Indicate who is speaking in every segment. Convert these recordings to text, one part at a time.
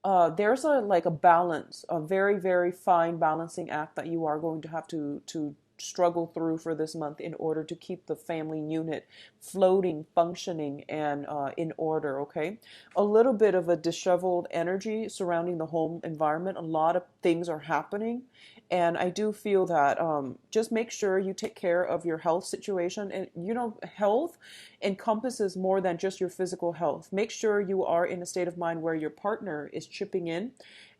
Speaker 1: there's a like a balance, a very, very fine balancing act that you are going to have to struggle through for this month in order to keep the family unit floating, functioning, and in order. Okay, a little bit of a disheveled energy surrounding the home environment. A lot of things are happening, and I do feel that just make sure you take care of your health situation. And health encompasses more than just your physical health. Make sure you are in a state of mind where your partner is chipping in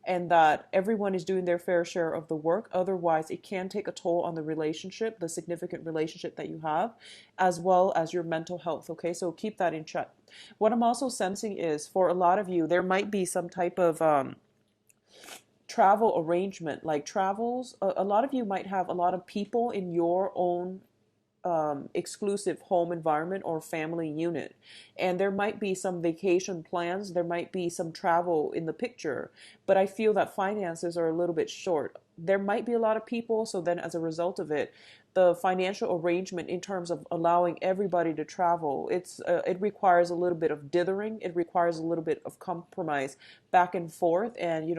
Speaker 1: and that everyone is doing their fair share of the work. Otherwise, it can take a toll on the relationship, the significant relationship that you have, as well as your mental health. Okay, so keep that in check. What I'm also sensing is for a lot of you, there might be some type of travel arrangement, like travels. A lot of you might have a lot of people in your own exclusive home environment or family unit. And there might be some vacation plans, there might be some travel in the picture, but I feel that finances are a little bit short. There might be a lot of people, so then as a result of it, the financial arrangement in terms of allowing everybody to travel, it requires a little bit of dithering, it requires a little bit of compromise back and forth, and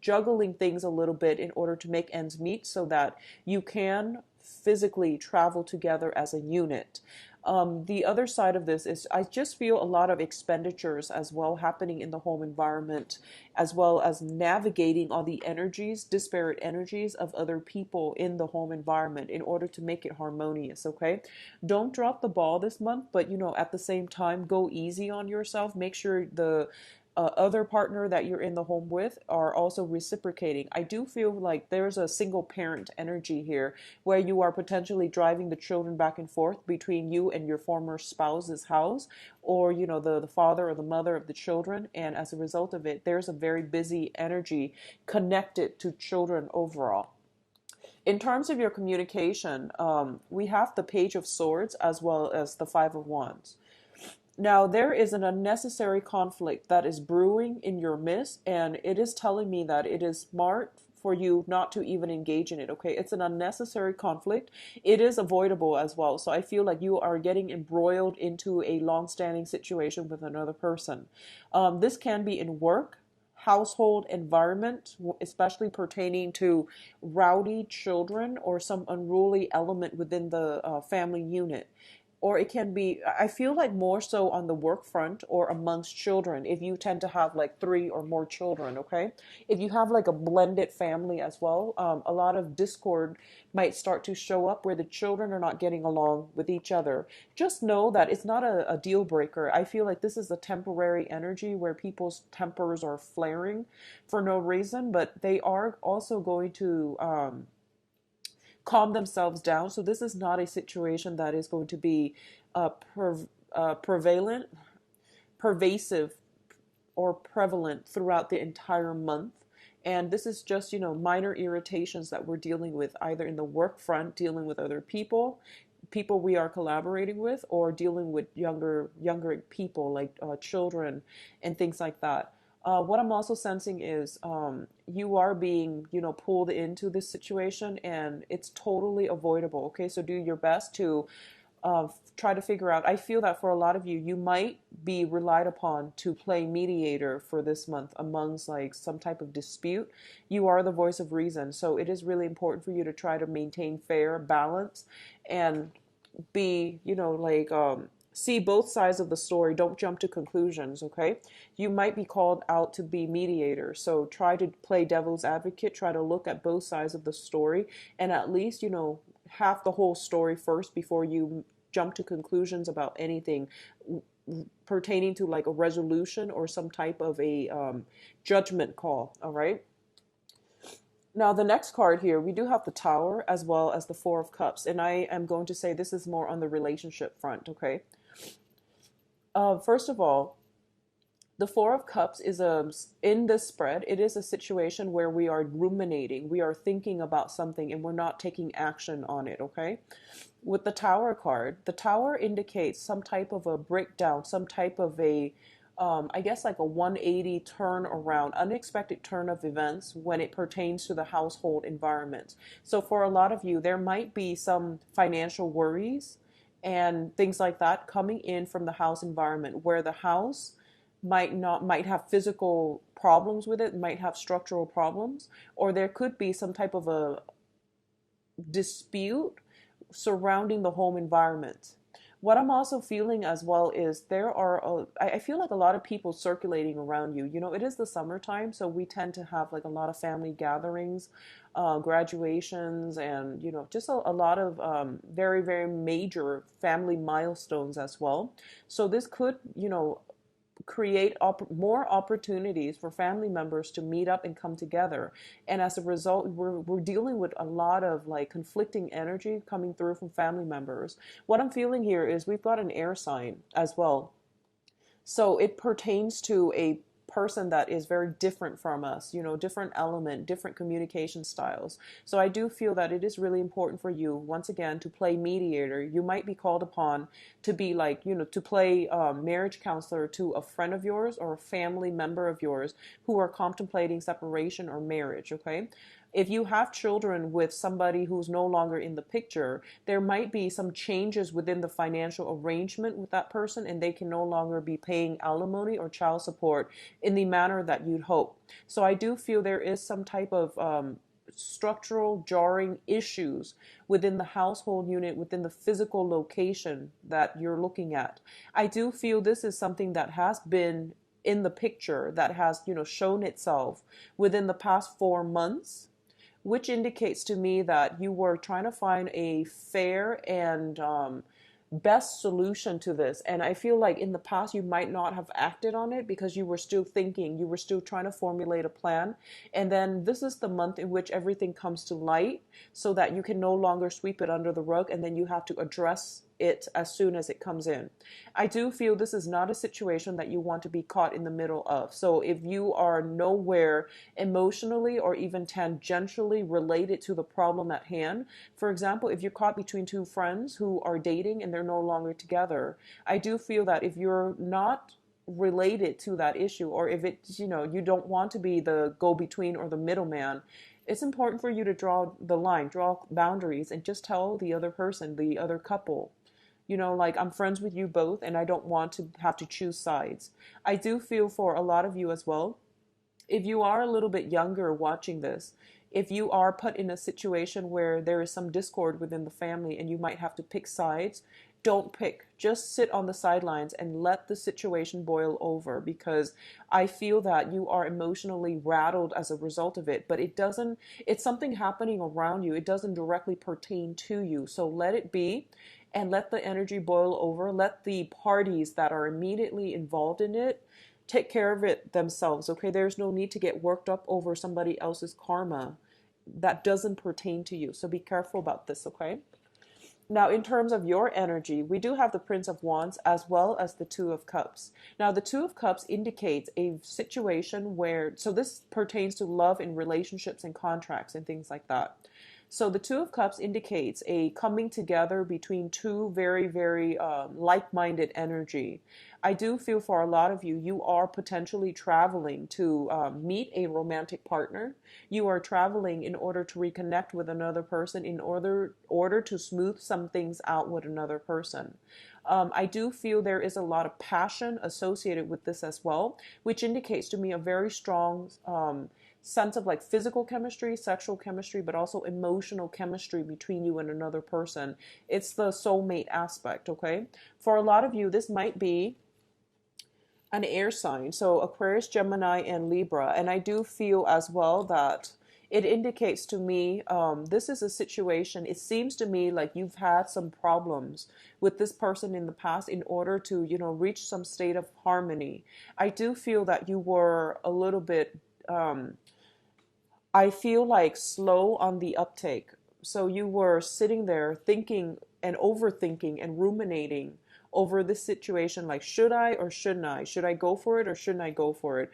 Speaker 1: juggling things a little bit in order to make ends meet so that you can physically travel together as a unit. The other side of this is I just feel a lot of expenditures as well happening in the home environment, as well as navigating all the energies, disparate energies of other people in the home environment in order to make it harmonious. Okay. Don't drop the ball this month, but at the same time, go easy on yourself. Make sure the other partner that you're in the home with are also reciprocating. I do feel like there's a single parent energy here where you are potentially driving the children back and forth between you and your former spouse's house, or the father or the mother of the children, and as a result of it, there's a very busy energy connected to children overall. In terms of your communication, we have the Page of Swords as well as the Five of Wands. Now, there is an unnecessary conflict that is brewing in your midst, and it is telling me that it is smart for you not to even engage in it, okay? It's an unnecessary conflict. It is avoidable as well. So I feel like you are getting embroiled into a long-standing situation with another person. This can be in work, household environment, especially pertaining to rowdy children or some unruly element within the family unit. Or it can be, I feel like more so on the work front or amongst children, if you tend to have like three or more children. Okay, if you have like a blended family as well, a lot of discord might start to show up where the children are not getting along with each other. Just know that it's not a deal breaker. I feel like this is a temporary energy where people's tempers are flaring for no reason, but they are also going to calm themselves down. So this is not a situation that is going to be prevalent, pervasive, or prevalent throughout the entire month. And this is just, minor irritations that we're dealing with either in the work front, dealing with other people, people we are collaborating with, or dealing with younger people like children and things like that. What I'm also sensing is you are being, pulled into this situation, and it's totally avoidable. Okay, so do your best to try to figure out. I feel that for a lot of you, you might be relied upon to play mediator for this month amongst like some type of dispute. You are the voice of reason, so it is really important for you to try to maintain fair balance and be, see both sides of the story. Don't jump to conclusions, okay? You might be called out to be mediator. So try to play devil's advocate, try to look at both sides of the story, and at least, half the whole story first before you jump to conclusions about anything pertaining to like a resolution or some type of a judgment call, all right? Now, the next card here, we do have the Tower as well as the Four of Cups. And I am going to say this is more on the relationship front, okay? First of all, the Four of Cups is in this spread, it is a situation where we are ruminating, we are thinking about something, and we're not taking action on it, okay? With the Tower card, the Tower indicates some type of a breakdown, some type of a I guess like a 180 turn around, unexpected turn of events when it pertains to the household environment. So for a lot of you, there might be some financial worries and things like that coming in from the house environment where the house might have physical problems with it, might have structural problems, or there could be some type of a dispute surrounding the home environment. What I'm also feeling as well is I feel like a lot of people circulating around you. You know, it is the summertime, so we tend to have like a lot of family gatherings, graduations, and, you know, just a lot of very, very major family milestones as well. So this could, you know, create more opportunities for family members to meet up and come together. And as a result, we're dealing with a lot of like conflicting energy coming through from family members. What I'm feeling here is we've got an air sign as well. So it pertains to a person that is very different from us, you know, different element, different communication styles. So I do feel that it is really important for you, once again, to play mediator. You might be called upon to be like, you know, to play marriage counselor to a friend of yours or a family member of yours who are contemplating separation or marriage, okay? If you have children with somebody who's no longer in the picture, there might be some changes within the financial arrangement with that person, and they can no longer be paying alimony or child support in the manner that you'd hope. So I do feel there is some type of structural jarring issues within the household unit, within the physical location that you're looking at. I do feel this is something that has been in the picture, that has, you know, shown itself within the past 4 months, which indicates to me that you were trying to find a fair and best solution to this. And I feel like in the past you might not have acted on it because you were still thinking, you were still trying to formulate a plan. And then this is the month in which everything comes to light so that you can no longer sweep it under the rug, and then you have to address it as soon as it comes in. I do feel this is not a situation that you want to be caught in the middle of. So if you are nowhere emotionally or even tangentially related to the problem at hand, for example, if you're caught between two friends who are dating and they're no longer together, I do feel that if you're not related to that issue, or if it's, you know, you don't want to be the go-between or the middleman, it's important for you to draw the line, draw boundaries, and just tell the other person, the other couple, you know, like, I'm friends with you both and I don't want to have to choose sides. I do feel for a lot of you as well, if you are a little bit younger watching this, if you are put in a situation where there is some discord within the family and you might have to pick sides, don't pick. Just sit on the sidelines and let the situation boil over, because I feel that you are emotionally rattled as a result of it, but it's something happening around you. It doesn't directly pertain to you. So let it be and let the energy boil over. Let the parties that are immediately involved in it take care of it themselves, okay? There's no need to get worked up over somebody else's karma that doesn't pertain to you. So be careful about this, okay? Now, in terms of your energy, we do have the Prince of Wands as well as the Two of Cups. Now, the Two of Cups indicates a situation where, so this pertains to love and relationships and contracts and things like that. So the Two of Cups indicates a coming together between two very, very like-minded energy. I do feel for a lot of you, you are potentially traveling to meet a romantic partner. You are traveling in order to reconnect with another person, in order to smooth some things out with another person. I do feel there is a lot of passion associated with this as well, which indicates to me a very strong sense of like physical chemistry, sexual chemistry, but also emotional chemistry between you and another person. It's the soulmate aspect, okay? For a lot of you, this might be an air sign, so Aquarius, Gemini, and Libra. And I do feel as well that it indicates to me this is a situation, it seems to me like you've had some problems with this person in the past in order to, you know, reach some state of harmony. I do feel that you were a little bit I feel like slow on the uptake. So you were sitting there thinking and overthinking and ruminating over this situation, like, should I or shouldn't I? Should I go for it or shouldn't I go for it?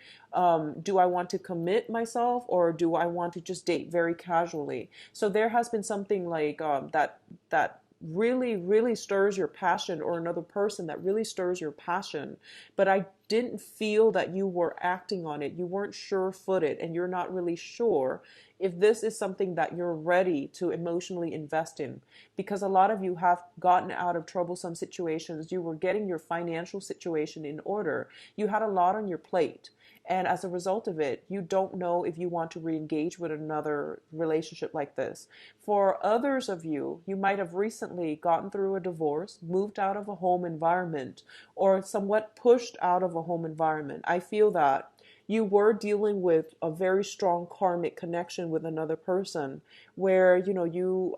Speaker 1: Do I want to commit myself, or do I want to just date very casually? So there has been something like that really, really stirs your passion, or another person that really stirs your passion. But I didn't feel that you were acting on it. You weren't sure-footed, and you're not really sure if this is something that you're ready to emotionally invest in. Because a lot of you have gotten out of troublesome situations. You were getting your financial situation in order. You had a lot on your plate. And as a result of it, you don't know if you want to re-engage with another relationship like this. For others of you, you might have recently gotten through a divorce, moved out of a home environment, or somewhat pushed out of a home environment. I feel that you were dealing with a very strong karmic connection with another person where, you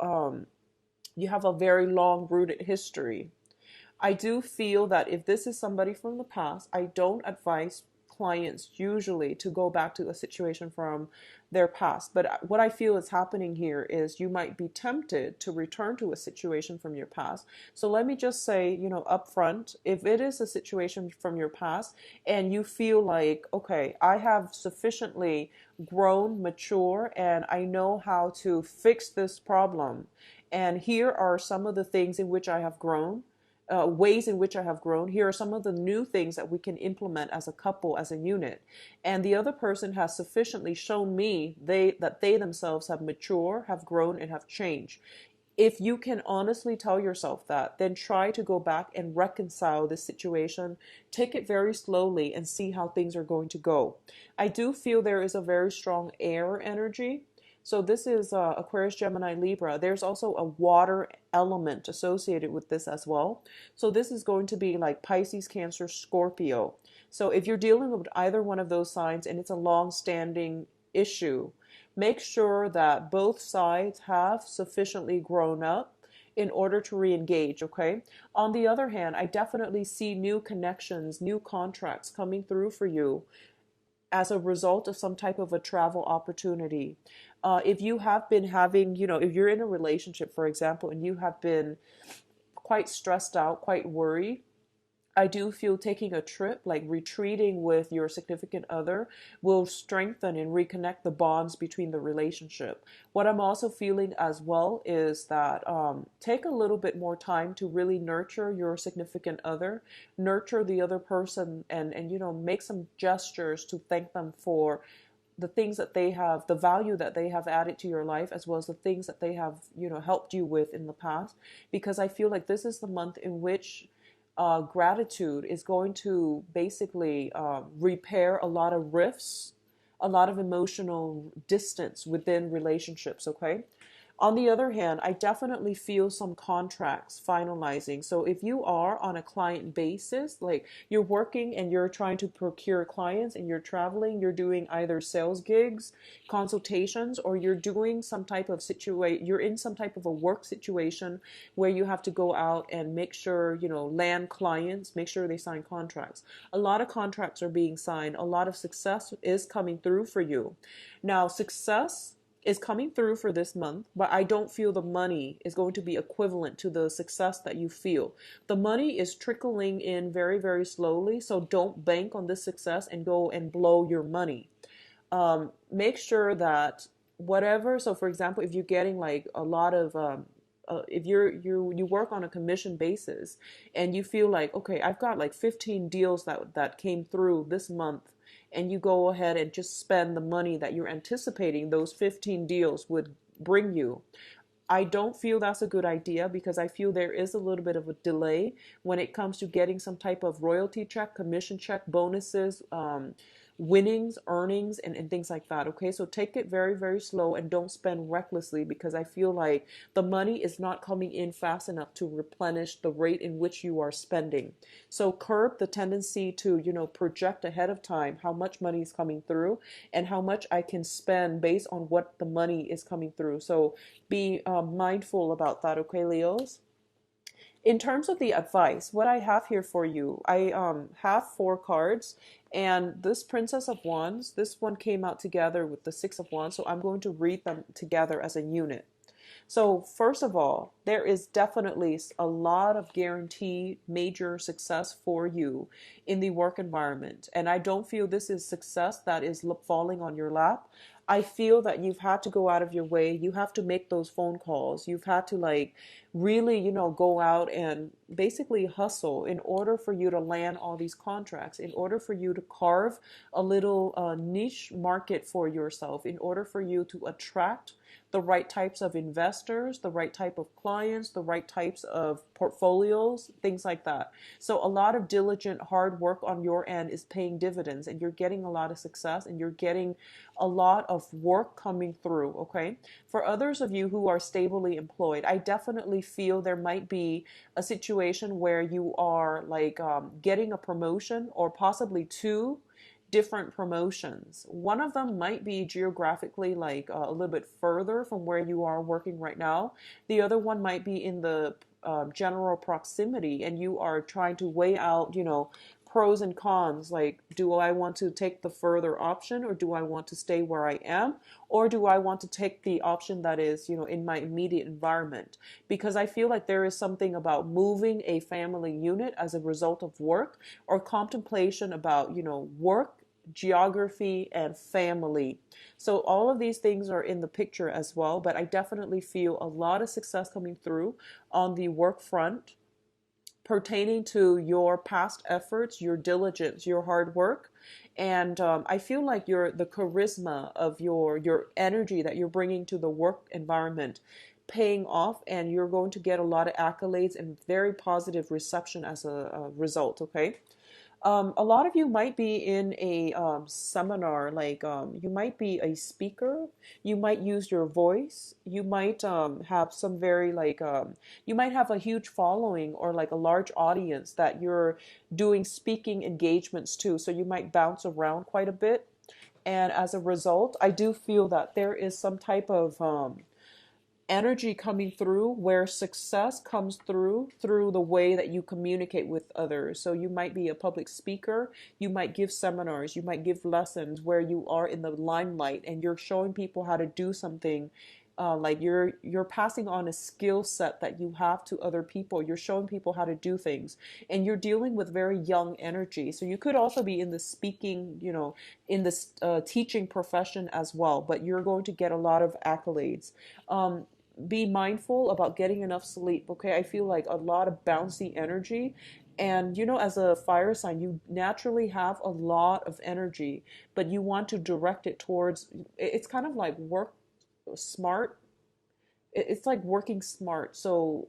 Speaker 1: have a very long rooted history. I do feel that if this is somebody from the past, I don't advise clients usually to go back to a situation from their past. But what I feel is happening here is you might be tempted to return to a situation from your past. So let me just say, up front, if it is a situation from your past and you feel like, okay, I have sufficiently grown, mature, and I know how to fix this problem. And here are some of the things in which I have grown, ways in which I have grown. Here are some of the new things that we can implement as a couple, as a unit. And the other person has sufficiently shown me that they themselves have matured, have grown, and have changed. If you can honestly tell yourself that, then try to go back and reconcile this situation. Take it very slowly and see how things are going to go. I do feel there is a very strong air energy. So this is Aquarius, Gemini, Libra. There's also a water element associated with this as well. So this is going to be like Pisces, Cancer, Scorpio. So if you're dealing with either one of those signs and it's a long-standing issue, make sure that both sides have sufficiently grown up in order to re-engage, okay? On the other hand, I definitely see new connections, new contracts coming through for you as a result of some type of a travel opportunity. If you have been having, if you're in a relationship, for example, and you have been quite stressed out, quite worried, I do feel taking a trip, like retreating with your significant other, will strengthen and reconnect the bonds between the relationship. What I'm also feeling as well is that take a little bit more time to really nurture your significant other, nurture the other person, and make some gestures to thank them for the things that they have, the value that they have added to your life, as well as the things that they have, helped you with in the past. Because I feel like this is the month in which gratitude is going to basically repair a lot of rifts, a lot of emotional distance within relationships, okay? On the other hand, I definitely feel some contracts finalizing. So if you are on a client basis, like you're working and you're trying to procure clients and you're traveling, you're doing either sales gigs, consultations, or you're doing some type of you're in some type of a work situation where you have to go out and make sure, land clients, make sure they sign contracts. A lot of contracts are being signed. A lot of success is coming through for you. Now, success is coming through for this month, but I don't feel the money is going to be equivalent to the success that you feel. The money is trickling in very, very slowly, so don't bank on this success and go and blow your money. Make sure that whatever, so for example, if you're getting like a lot of if you work on a commission basis and you feel like, okay, I've got like 15 deals that came through this month, and you go ahead and just spend the money that you're anticipating those 15 deals would bring you, I don't feel that's a good idea, because I feel there is a little bit of a delay when it comes to getting some type of royalty check, commission check, bonuses, winnings, earnings, and things like that. Okay, so take it very, very slow and don't spend recklessly, because I feel like the money is not coming in fast enough to replenish the rate in which you are spending. So curb the tendency to, project ahead of time how much money is coming through and how much I can spend based on what the money is coming through. So be mindful about that, okay, Leos? In terms of the advice, what I have here for you, I have 4 cards, and this Princess of Wands, this one came out together with the Six of Wands, so I'm going to read them together as a unit. So first of all, there is definitely a lot of guaranteed major success for you in the work environment. And I don't feel this is success that is falling on your lap. I feel that you've had to go out of your way. You have to make those phone calls. You've had to really, go out and basically hustle in order for you to land all these contracts, in order for you to carve a little niche market for yourself, in order for you to attract the right types of investors, the right type of clients, the right types of portfolios, things like that. So a lot of diligent hard work on your end is paying dividends, and you're getting a lot of success, and you're getting a lot of work coming through, okay? For others of you who are stably employed, I definitely feel there might be a situation where you are like getting a promotion, or possibly two different promotions. One of them might be geographically like a little bit further from where you are working right now. The other one might be in the general proximity, and you are trying to weigh out, pros and cons. Like, do I want to take the further option, or do I want to stay where I am, or do I want to take the option that is, in my immediate environment? Because I feel like there is something about moving a family unit as a result of work, or contemplation about, work, geography, and family. So all of these things are in the picture as well, but I definitely feel a lot of success coming through on the work front, pertaining to your past efforts, your diligence, your hard work. And I feel like the charisma of your energy that you're bringing to the work environment paying off, and you're going to get a lot of accolades and very positive reception as a result, okay? A lot of you might be in a seminar, like you might be a speaker, you might use your voice, you might have some very like, you might have a huge following, or like a large audience that you're doing speaking engagements to. So you might bounce around quite a bit. And as a result, I do feel that there is some type of energy coming through where success comes through the way that you communicate with others. So you might be a public speaker, you might give seminars, you might give lessons where you are in the limelight, and you're showing people how to do something. Like you're passing on a skill set that you have to other people. You're showing people how to do things, and you're dealing with very young energy. So you could also be in the speaking, in this teaching profession as well. But you're going to get a lot of accolades. Be mindful about getting enough sleep. Okay, I feel like a lot of bouncy energy. And as a fire sign, you naturally have a lot of energy, but you want to direct it towards, it's kind of like work smart. It's like working smart. So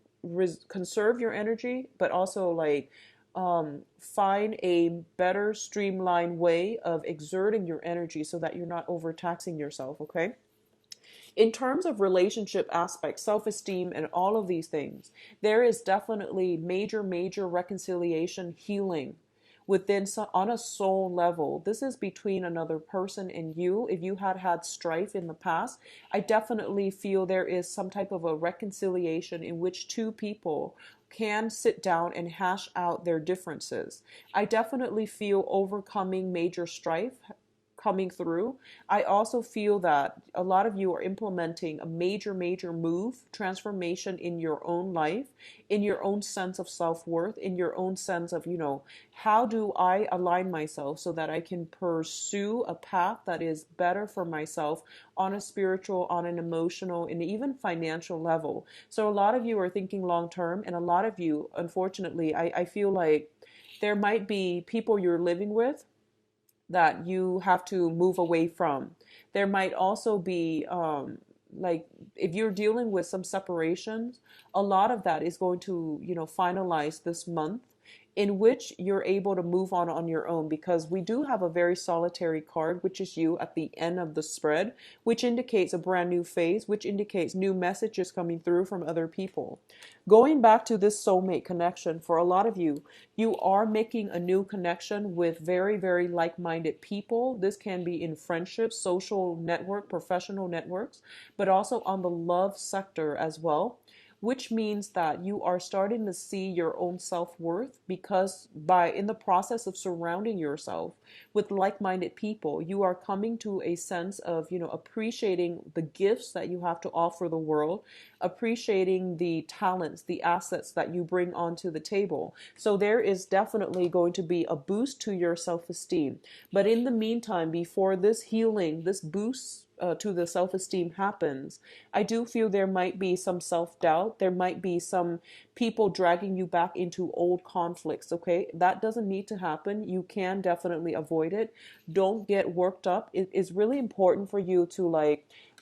Speaker 1: conserve your energy, but also like find a better streamlined way of exerting your energy so that you're not overtaxing yourself, okay? In terms of relationship aspects, self-esteem, and all of these things, there is definitely major reconciliation healing within on a soul level. This is between another person and you. If you had strife in the past, I definitely feel there is some type of a reconciliation in which two people can sit down and hash out their differences. I definitely feel overcoming major strife coming through. I also feel that a lot of you are implementing a major move, transformation in your own life, in your own sense of self-worth, in your own sense of, how do I align myself so that I can pursue a path that is better for myself on a spiritual, on an emotional, and even financial level. So a lot of you are thinking long term, and a lot of you, unfortunately, I feel like there might be people you're living with that you have to move away from. There might also be, like, if you're dealing with some separations, a lot of that is going to, finalize this month, in which you're able to move on your own, because we do have a very solitary card, which is you at the end of the spread, which indicates a brand new phase, which indicates new messages coming through from other people. Going back to this soulmate connection, for a lot of you, you are making a new connection with very like-minded people. This can be in friendships, social network, professional networks, but also on the love sector as well, which means that you are starting to see your own self-worth, because in the process of surrounding yourself with like-minded people, you are coming to a sense of, appreciating the gifts that you have to offer the world, appreciating the talents, the assets that you bring onto the table. So there is definitely going to be a boost to your self-esteem. But in the meantime, before this healing, this boost to the self-esteem happens, I do feel there might be some self-doubt. There might be some people dragging you back into old conflicts, okay? That doesn't need to happen. You can definitely avoid it. Don't get worked up. It is really important for you to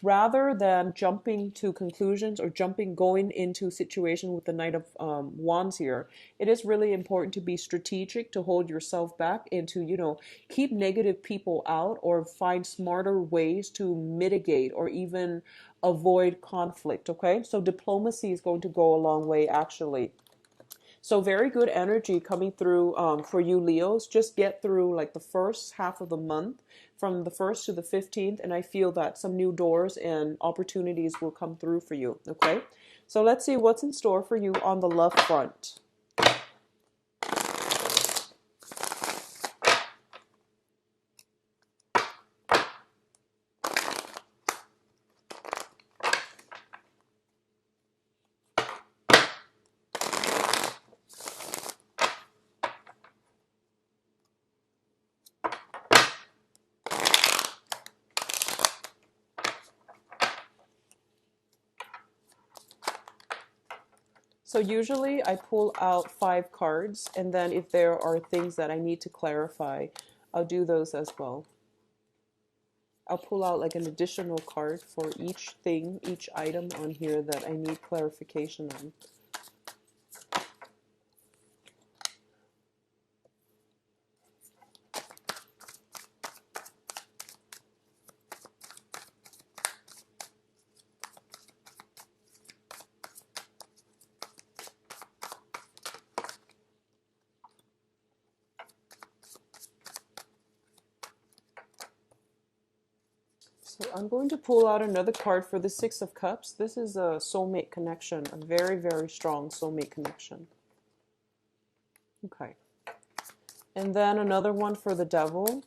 Speaker 1: rather than jumping to conclusions or going into a situation with the Knight of Wands here, it is really important to be strategic, to hold yourself back, and to, keep negative people out, or find smarter ways to mitigate or even avoid conflict. Okay, so diplomacy is going to go a long way, actually. So very good energy coming through for you Leos. Just get through like the first half of the month, from the 1st to the 15th, and I feel that some new doors and opportunities will come through for you. Okay, so let's see what's in store for you on the love front. So usually I pull out 5 cards, and then if there are things that I need to clarify, I'll do those as well. I'll pull out like an additional card for each thing, each item on here that I need clarification on. So I'm going to pull out another card for the Six of Cups. This is a soulmate connection, a very, very strong soulmate connection. Okay. And then another one for the Devil.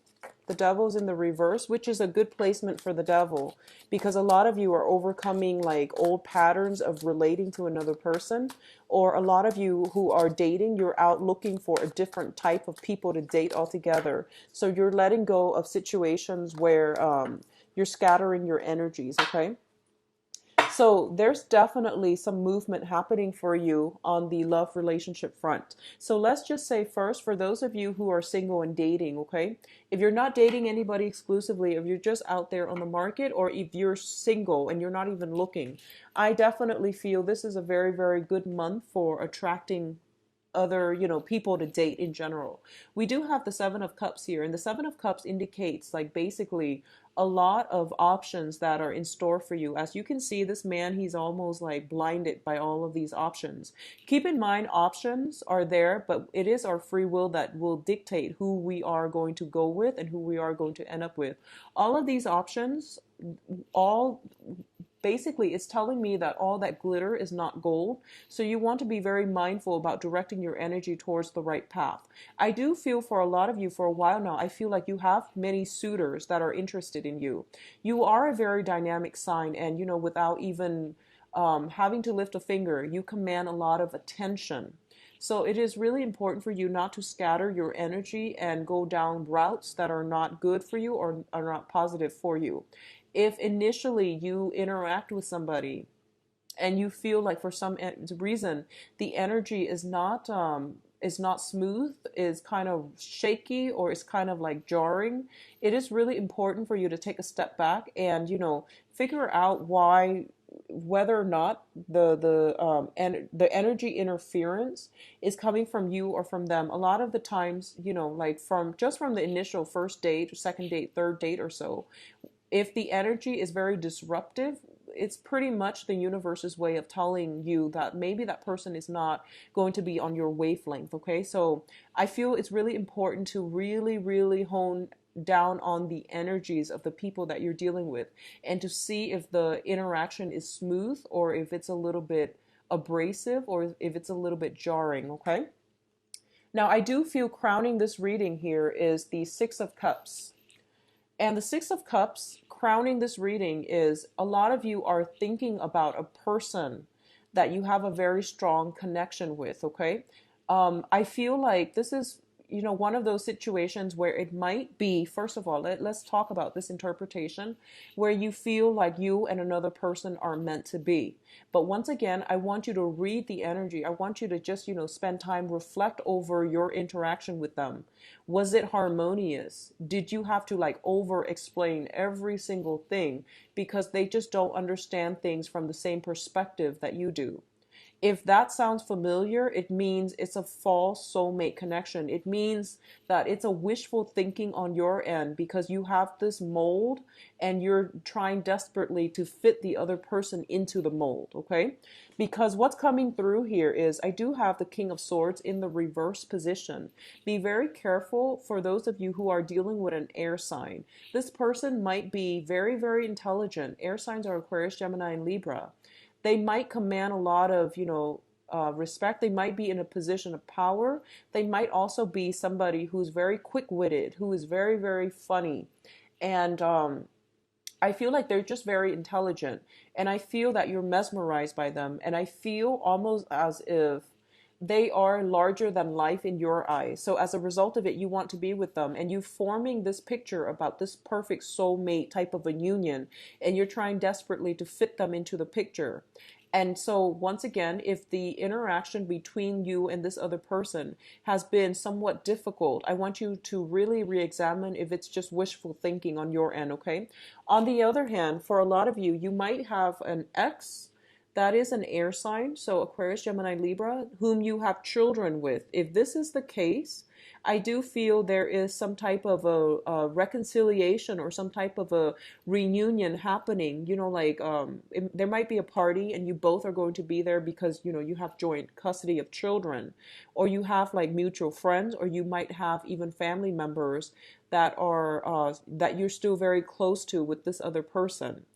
Speaker 1: The Devil's in the reverse, which is a good placement for the Devil, because a lot of you are overcoming like old patterns of relating to another person, or a lot of you who are dating, you're out looking for a different type of people to date altogether. So you're letting go of situations where you're scattering your energies, okay? So there's definitely some movement happening for you on the love relationship front. So let's just say first, for those of you who are single and dating, okay? If you're not dating anybody exclusively, if you're just out there on the market, or if you're single and you're not even looking, I definitely feel this is a very, very good month for attracting other, people to date in general. We do have the Seven of Cups here, and the Seven of Cups indicates like basically a lot of options that are in store for you. As you can see, this man, he's almost like blinded by all of these options. Keep in mind, options are there, but it is our free will that will dictate who we are going to go with and who we are going to end up with. All of these options, all basically it's telling me that all that glitter is not gold. So you want to be very mindful about directing your energy towards the right path. I do feel for a lot of you, for a while now, I feel like you have many suitors that are interested in you. You are a very dynamic sign, and without even having to lift a finger, you command a lot of attention. So it is really important for you not to scatter your energy and go down routes that are not good for you or are not positive for you. If initially you interact with somebody and you feel like for some reason the energy is not smooth, is kind of shaky, or is kind of like jarring, it is really important for you to take a step back and figure out whether or not the energy interference is coming from you or from them. A lot of the times, like from the initial first date or second date, third date or so, if the energy is very disruptive, it's pretty much the universe's way of telling you that maybe that person is not going to be on your wavelength, okay? So I feel it's really important to really, really hone down on the energies of the people that you're dealing with, and to see if the interaction is smooth, or if it's a little bit abrasive, or if it's a little bit jarring, okay? Now, I do feel crowning this reading here is the Six of Cups. And the Six of Cups crowning this reading is a lot of you are thinking about a person that you have a very strong connection with, okay? I feel like this is one of those situations where it might be, first of all, let's talk about this interpretation, where you feel like you and another person are meant to be. But once again, I want you to read the energy. I want you to just, spend time, reflect over your interaction with them. Was it harmonious? Did you have to like over explain every single thing because they just don't understand things from the same perspective that you do? If that sounds familiar, it means it's a false soulmate connection. It means that it's a wishful thinking on your end because you have this mold and you're trying desperately to fit the other person into the mold, okay? Because what's coming through here is I do have the King of Swords in the reverse position. Be very careful for those of you who are dealing with an air sign. This person might be very, very intelligent. Air signs are Aquarius, Gemini, and Libra. They might command a lot of, respect. They might be in a position of power. They might also be somebody who's very quick-witted, who is very, very funny. And I feel like they're just very intelligent. And I feel that you're mesmerized by them. And I feel almost as if they are larger than life in your eyes. So as a result of it, you want to be with them and you forming this picture about this perfect soulmate type of a union, and you're trying desperately to fit them into the picture. And so once again, if the interaction between you and this other person has been somewhat difficult, I want you to really re-examine if it's just wishful thinking on your end, okay? On the other hand, for a lot of you, you might have an ex that is an air sign, so Aquarius, Gemini, Libra, whom you have children with. If this is the case, I do feel there is some type of a reconciliation or some type of a reunion happening. There might be a party and you both are going to be there because, you have joint custody of children, or you have like mutual friends, or you might have even family members that are that you're still very close to with this other person.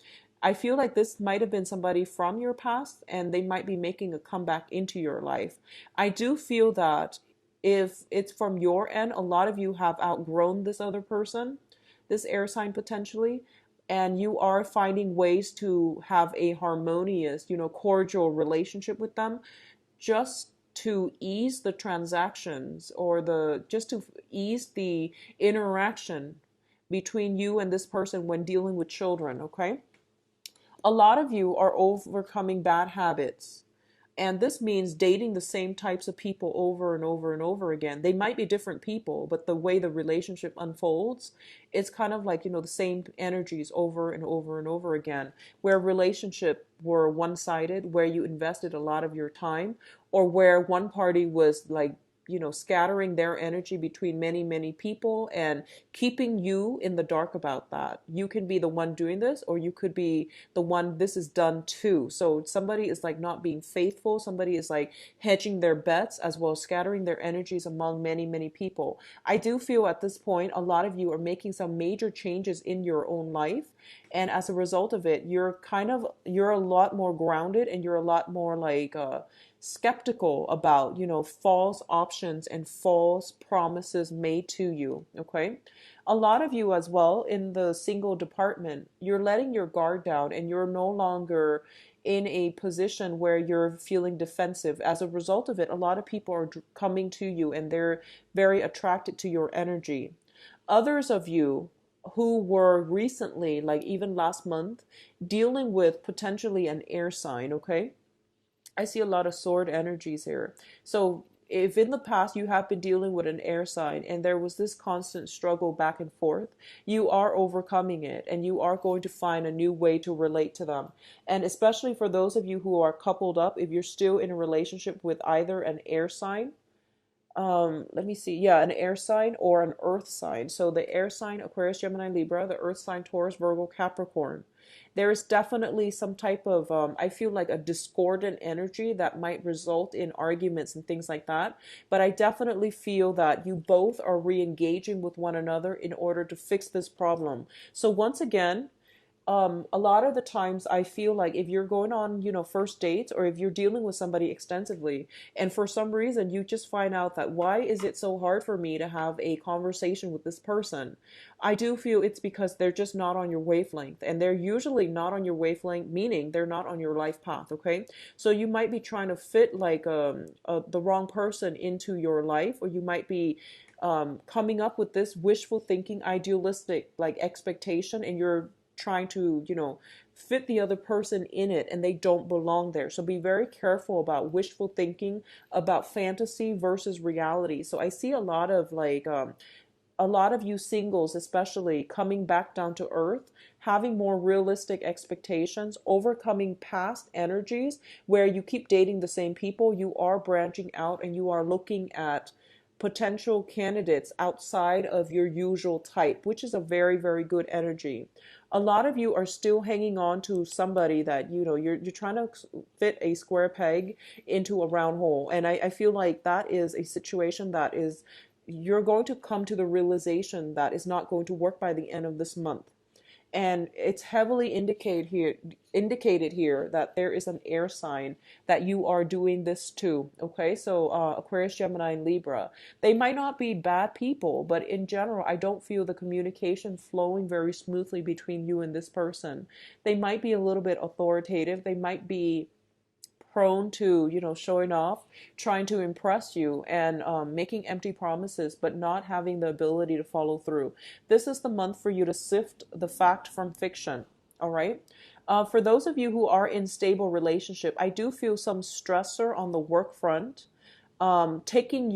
Speaker 1: I feel like this might have been somebody from your past and they might be making a comeback into your life. I do feel that if it's from your end, a lot of you have outgrown this other person, this air sign potentially, and you are finding ways to have a harmonious, cordial relationship with them just to ease the transactions or just to ease the interaction between you and this person when dealing with children, okay? A lot of you are overcoming bad habits. And this means dating the same types of people over and over and over again. They might be different people, but the way the relationship unfolds, it's kind of like, the same energies over and over and over again, where relationship were one-sided, where you invested a lot of your time, or where one party was like, scattering their energy between many, many people and keeping you in the dark about that. You can be the one doing this, or you could be the one this is done to. So somebody is like not being faithful. Somebody is like hedging their bets as well as scattering their energies among many, many people. I do feel at this point, a lot of you are making some major changes in your own life. And as a result of it, you're a lot more grounded and you're a lot more like, skeptical about, false options and false promises made to you, okay? A lot of you as well in the single department, you're letting your guard down and you're no longer in a position where you're feeling defensive. As a result of it, a lot of people are coming to you and they're very attracted to your energy. Others of you who were recently, like even last month, dealing with potentially an air sign, okay? I see a lot of sword energies here. So if in the past you have been dealing with an air sign and there was this constant struggle back and forth, you are overcoming it and you are going to find a new way to relate to them. And especially for those of you who are coupled up, if you're still in a relationship with either an air sign, let me see. Yeah, an air sign or an earth sign. So the air sign, Aquarius, Gemini, Libra, the earth sign, Taurus, Virgo, Capricorn. There is definitely some type of, I feel like a discordant energy that might result in arguments and things like that. But I definitely feel that you both are re-engaging with one another in order to fix this problem. So once again, a lot of the times I feel like if you're going on, first dates, or if you're dealing with somebody extensively, and for some reason you just find out that why is it so hard for me to have a conversation with this person? I do feel it's because they're just not on your wavelength, and they're usually not on your wavelength, meaning they're not on your life path, okay? So you might be trying to fit like the wrong person into your life, or you might be coming up with this wishful thinking, idealistic like expectation, and you're trying to, fit the other person in it, and they don't belong there. So be very careful about wishful thinking, about fantasy versus reality. So I see a lot of a lot of you singles, especially, coming back down to earth, having more realistic expectations, overcoming past energies where you keep dating the same people. You are branching out and you are looking at potential candidates outside of your usual type, which is a very, very good energy. A lot of you are still hanging on to somebody that, you're trying to fit a square peg into a round hole. And I feel like that is a situation that is, you're going to come to the realization that is not going to work by the end of this month. And it's heavily indicated here that there is an air sign that you are doing this too. Okay, so Aquarius, Gemini, and Libra, they might not be bad people, but in general, I don't feel the communication flowing very smoothly between you and this person. They might be a little bit authoritative. They might be prone to, showing off, trying to impress you, and making empty promises, but not having the ability to follow through. This is the month for you to sift the fact from fiction. All right. For those of you who are in stable relationship, I do feel some stressor on the work front, taking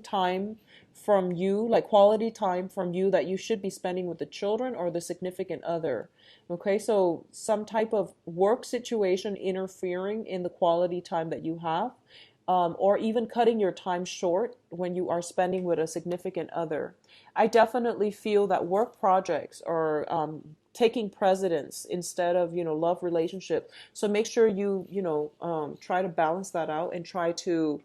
Speaker 1: time from you, like quality time from you that you should be spending with the children or the significant other. Okay, so some type of work situation interfering in the quality time that you have, or even cutting your time short when you are spending with a significant other. I definitely feel that work projects are taking precedence instead of, love relationship. So make sure you try to balance that out and try to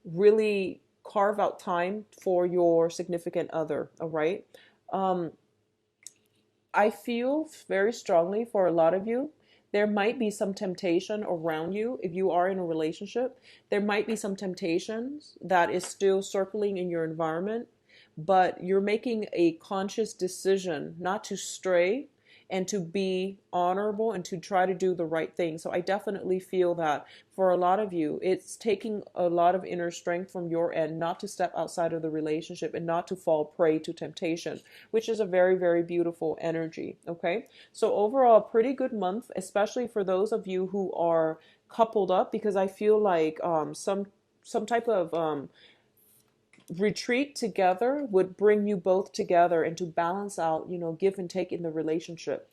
Speaker 1: really carve out time for your significant other. All right. Um, I feel very strongly for a lot of you. There might be some temptation around you if you are in a relationship. There might be some temptations that is still circling in your environment, but you're making a conscious decision not to stray and to be honorable and to try to do the right thing. So I definitely feel that for a lot of you, it's taking a lot of inner strength from your end not to step outside of the relationship and not to fall prey to temptation, which is a very, very beautiful energy. Okay. So overall, pretty good month, especially for those of you who are coupled up, because I feel like some type of retreat together would bring you both together and to balance out, give and take in the relationship.